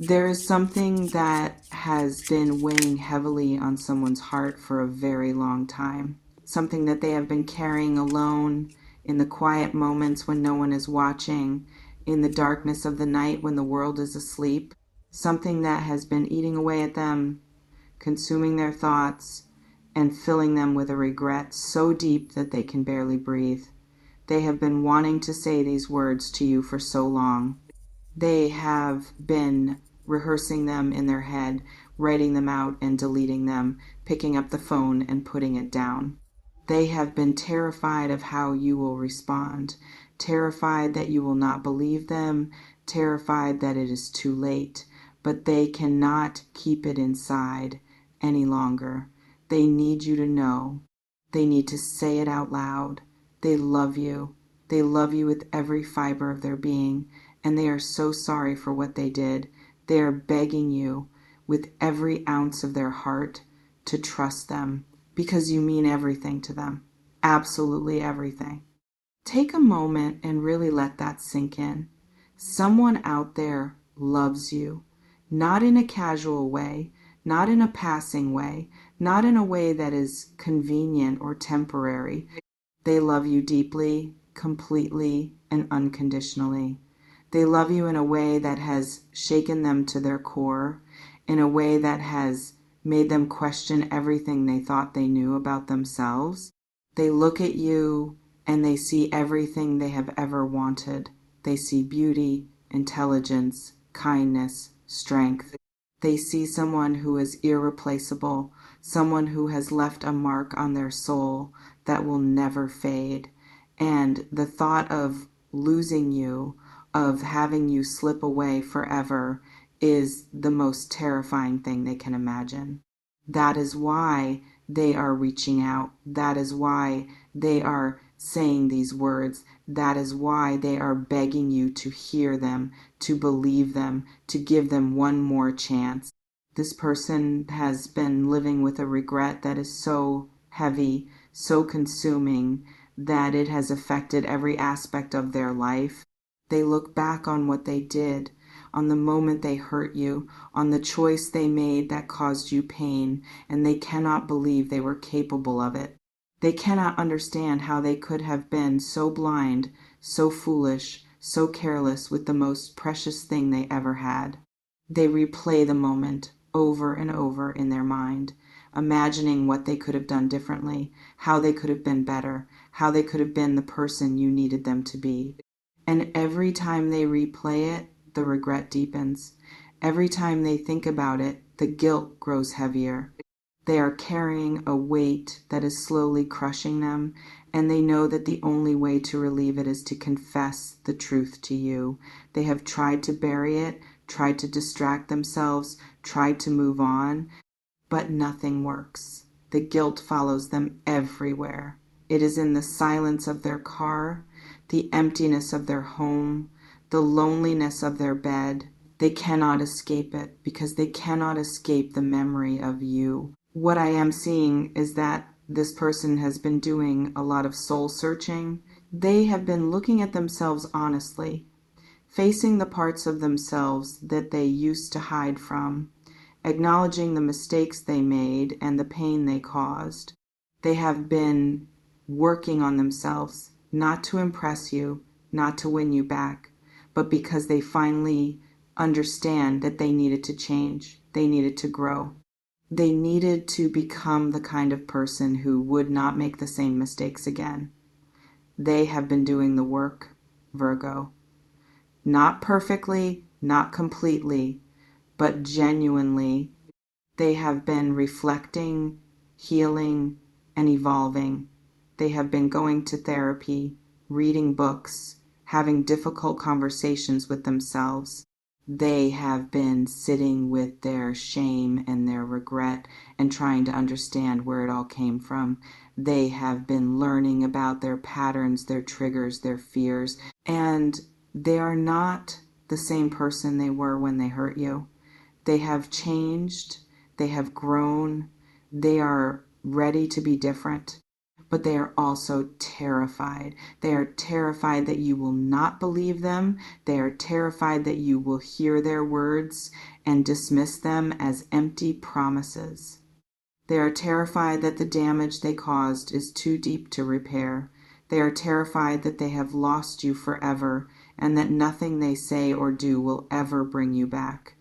There is something that has been weighing heavily on someone's heart for a very long time. Something that they have been carrying alone in the quiet moments when no one is watching, in the darkness of the night when the world is asleep. Something that has been eating away at them, consuming their thoughts, and filling them with a regret so deep that they can barely breathe. They have been wanting to say these words to you for so long. They have been rehearsing them in their head, writing them out and deleting them, picking up the phone and putting it down. They have been terrified of how you will respond, terrified that you will not believe them, terrified that it is too late, but they cannot keep it inside any longer. They need you to know. They need to say it out loud. They love you. They love you with every fiber of their being, and they are so sorry for what they did. They are begging you with every ounce of their heart to trust them because you mean everything to them. Absolutely everything. Take a moment and really let that sink in. Someone out there loves you, not in a casual way, not in a passing way, not in a way that is convenient or temporary. They love you deeply, completely, and unconditionally. They love you in a way that has shaken them to their core, in a way that has made them question everything they thought they knew about themselves. They look at you and they see everything they have ever wanted. They see beauty, intelligence, kindness, strength. They see someone who is irreplaceable, someone who has left a mark on their soul that will never fade. And the thought of losing you, of having you slip away forever, is the most terrifying thing they can imagine. That is why they are reaching out. That is why they are saying these words. That is why they are begging you to hear them, to believe them, to give them one more chance. This person has been living with a regret that is so heavy, so consuming, that it has affected every aspect of their life. They look back on what they did, on the moment they hurt you, on the choice they made that caused you pain, and they cannot believe they were capable of it. They cannot understand how they could have been so blind, so foolish, so careless with the most precious thing they ever had. They replay the moment over and over in their mind, imagining what they could have done differently, how they could have been better, how they could have been the person you needed them to be. And every time they replay it, the regret deepens. Every time they think about it, the guilt grows heavier. They are carrying a weight that is slowly crushing them, and they know that the only way to relieve it is to confess the truth to you. They have tried to bury it, tried to distract themselves, tried to move on, but nothing works. The guilt follows them everywhere. It is in the silence of their car, the emptiness of their home, the loneliness of their bed. They cannot escape it because they cannot escape the memory of you. What I am seeing is that this person has been doing a lot of soul searching. They have been looking at themselves honestly, facing the parts of themselves that they used to hide from, acknowledging the mistakes they made and the pain they caused. They have been working on themselves, not to impress you, not to win you back, but because they finally understand that they needed to change, they needed to grow. They needed to become the kind of person who would not make the same mistakes again. They have been doing the work, Virgo. Not perfectly, not completely, but genuinely. They have been reflecting, healing, and evolving. They have been going to therapy, reading books, having difficult conversations with themselves. They have been sitting with their shame and their regret and trying to understand where it all came from. They have been learning about their patterns, their triggers, their fears, and they are not the same person they were when they hurt you. They have changed, they have grown, they are ready to be different. but they are also terrified. They are terrified that you will not believe them. They are terrified that you will hear their words and dismiss them as empty promises. They are terrified that the damage they caused is too deep to repair. They are terrified that they have lost you forever and that nothing they say or do will ever bring you back.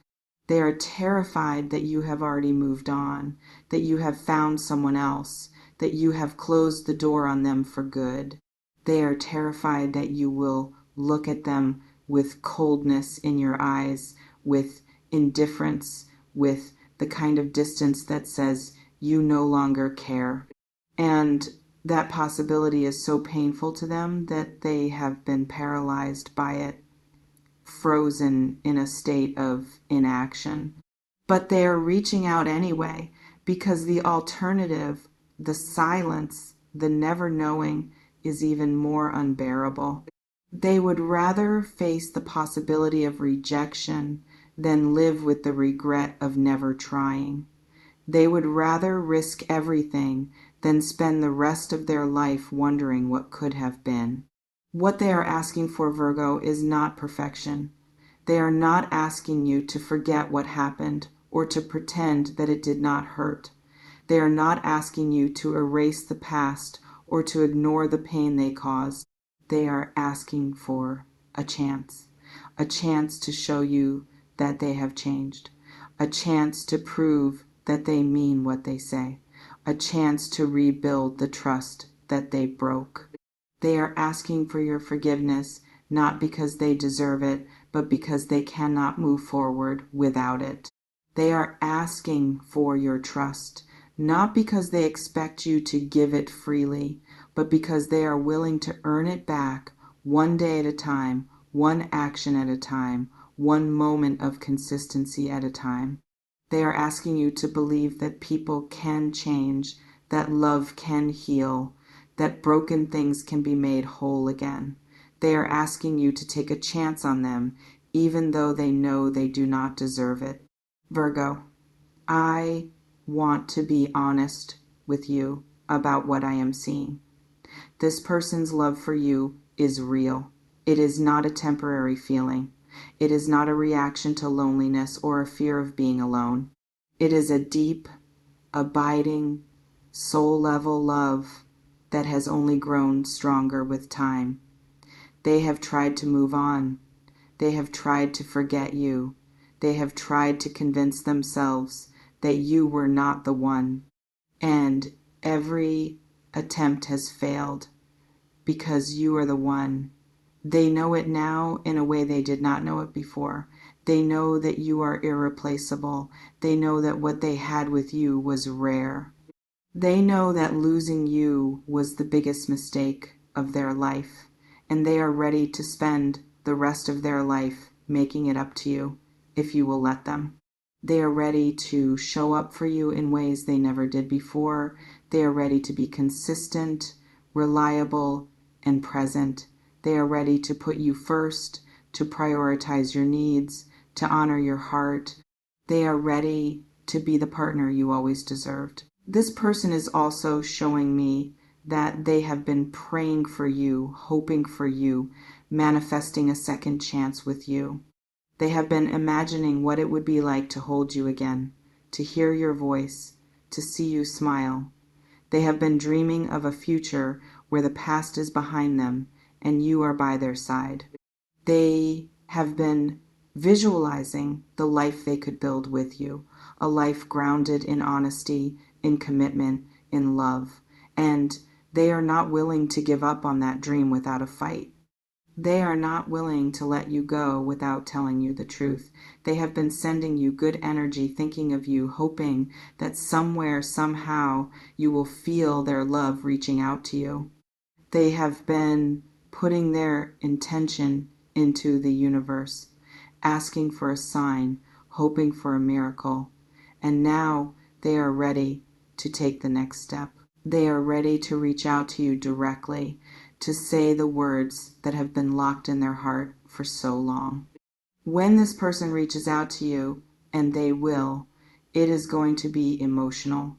They are terrified that you have already moved on, that you have found someone else, that you have closed the door on them for good. They are terrified that you will look at them with coldness in your eyes, with indifference, with the kind of distance that says you no longer care. And that possibility is so painful to them that they have been paralyzed by it, frozen in a state of inaction. But they are reaching out anyway because the alternative, the silence, the never knowing, is even more unbearable. They would rather face the possibility of rejection than live with the regret of never trying. They would rather risk everything than spend the rest of their life wondering what could have been. What they are asking for, Virgo, is not perfection. They are not asking you to forget what happened or to pretend that it did not hurt. They are not asking you to erase the past or to ignore the pain they caused. They are asking for a chance to show you that they have changed, a chance to prove that they mean what they say, a chance to rebuild the trust that they broke. They are asking for your forgiveness, not because they deserve it, but because they cannot move forward without it. They are asking for your trust, not because they expect you to give it freely, but because they are willing to earn it back one day at a time, one action at a time, one moment of consistency at a time. They are asking you to believe that people can change, that love can heal, that broken things can be made whole again. They are asking you to take a chance on them, even though they know they do not deserve it. Virgo, I want to be honest with you about what I am seeing. This person's love for you is real. It is not a temporary feeling. It is not a reaction to loneliness or a fear of being alone. It is a deep, abiding, soul-level love that has only grown stronger with time. They have tried to move on. They have tried to forget you. They have tried to convince themselves that you were not the one. And every attempt has failed because you are the one. They know it now in a way they did not know it before. They know that you are irreplaceable. They know that what they had with you was rare. They know that losing you was the biggest mistake of their life, and they are ready to spend the rest of their life making it up to you if you will let them. They are ready to show up for you in ways they never did before. They are ready to be consistent, reliable, and present. They are ready to put you first, to prioritize your needs, to honor your heart. They are ready to be the partner you always deserved. This person is also showing me that they have been praying for you, hoping for you, manifesting a second chance with you. They have been imagining what it would be like to hold you again, to hear your voice, to see you smile. They have been dreaming of a future where the past is behind them and you are by their side. They have been visualizing the life they could build with you, a life grounded in honesty, in commitment, in love. And they are not willing to give up on that dream without a fight. They are not willing to let you go without telling you the truth. They have been sending you good energy, thinking of you, hoping that somewhere, somehow, you will feel their love reaching out to you. They have been putting their intention into the universe, asking for a sign, hoping for a miracle. And now they are ready to take the next step. They are ready to reach out to you directly, to say the words that have been locked in their heart for so long. When this person reaches out to you, and they will, it is going to be emotional.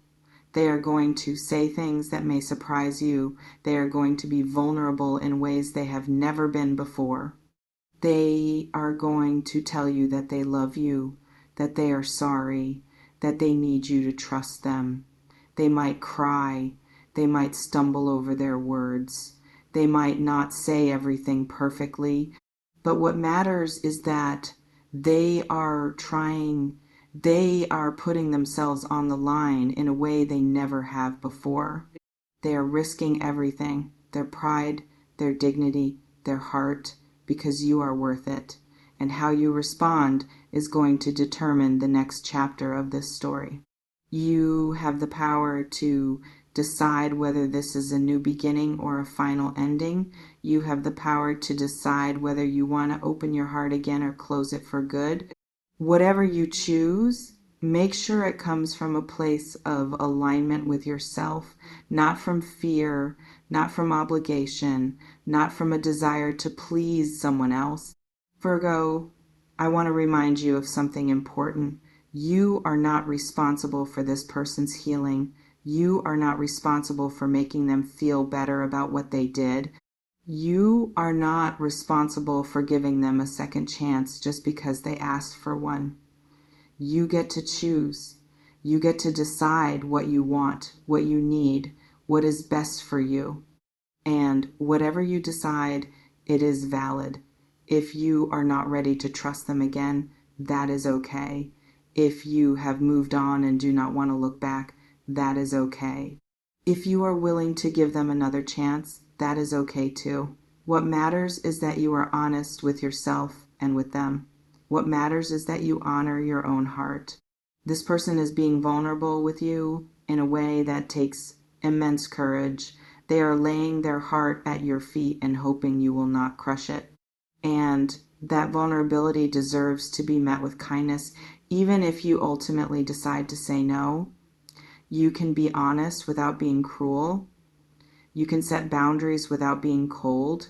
They are going to say things that may surprise you. They are going to be vulnerable in ways they have never been before. They are going to tell you that they love you, that they are sorry, that they need you to trust them. They might cry. They might stumble over their words. They might not say everything perfectly. But what matters is that they are putting themselves on the line in a way they never have before. They are risking everything, their pride, their dignity, their heart, because you are worth it. And how you respond is going to determine the next chapter of this story. You have the power to decide whether this is a new beginning or a final ending. You have the power to decide whether you want to open your heart again or close it for good. Whatever you choose, make sure it comes from a place of alignment with yourself, not from fear, not from obligation, not from a desire to please someone else. Virgo, I want to remind you of something important. You are not responsible for this person's healing. You are not responsible for making them feel better about what they did. You are not responsible for giving them a second chance just because they asked for one. You get to choose. You get to decide what you want, what you need, what is best for you. And whatever you decide, it is valid. If you are not ready to trust them again, that is okay. If you have moved on and do not want to look back, that is okay. If you are willing to give them another chance, that is okay too. What matters is that you are honest with yourself and with them. What matters is that you honor your own heart. This person is being vulnerable with you in a way that takes immense courage. They are laying their heart at your feet and hoping you will not crush it. And that vulnerability deserves to be met with kindness, even if you ultimately decide to say no. You can be honest without being cruel. You can set boundaries without being cold.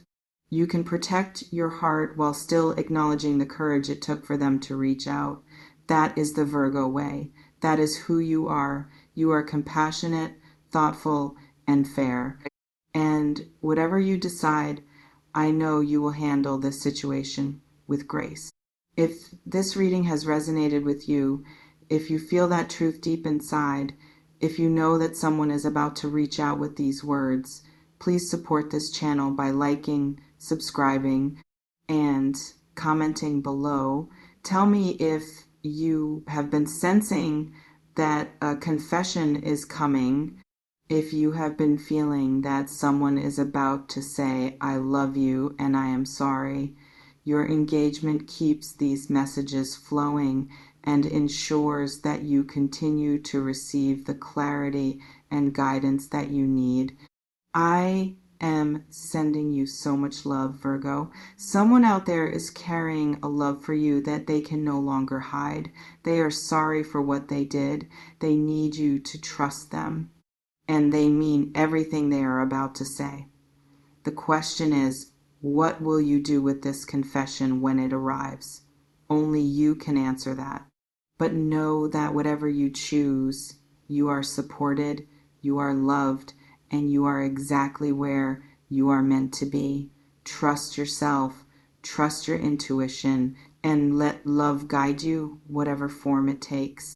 You can protect your heart while still acknowledging the courage it took for them to reach out. That is the Virgo way. That is who you are. You are compassionate, thoughtful, and fair. And whatever you decide, I know you will handle this situation with grace. If this reading has resonated with you, if you feel that truth deep inside, if you know that someone is about to reach out with these words, please support this channel by liking, subscribing, and commenting below. Tell me if you have been sensing that a confession is coming, if you have been feeling that someone is about to say, I love you and I am sorry. Your engagement keeps these messages flowing and ensures that you continue to receive the clarity and guidance that you need. I am sending you so much love, Virgo. Someone out there is carrying a love for you that they can no longer hide. They are sorry for what they did. They need you to trust them, and they mean everything they are about to say. The question is, what will you do with this confession when it arrives? Only you can answer that. But know that whatever you choose, you are supported, you are loved, and you are exactly where you are meant to be. Trust yourself, trust your intuition, and let love guide you, whatever form it takes.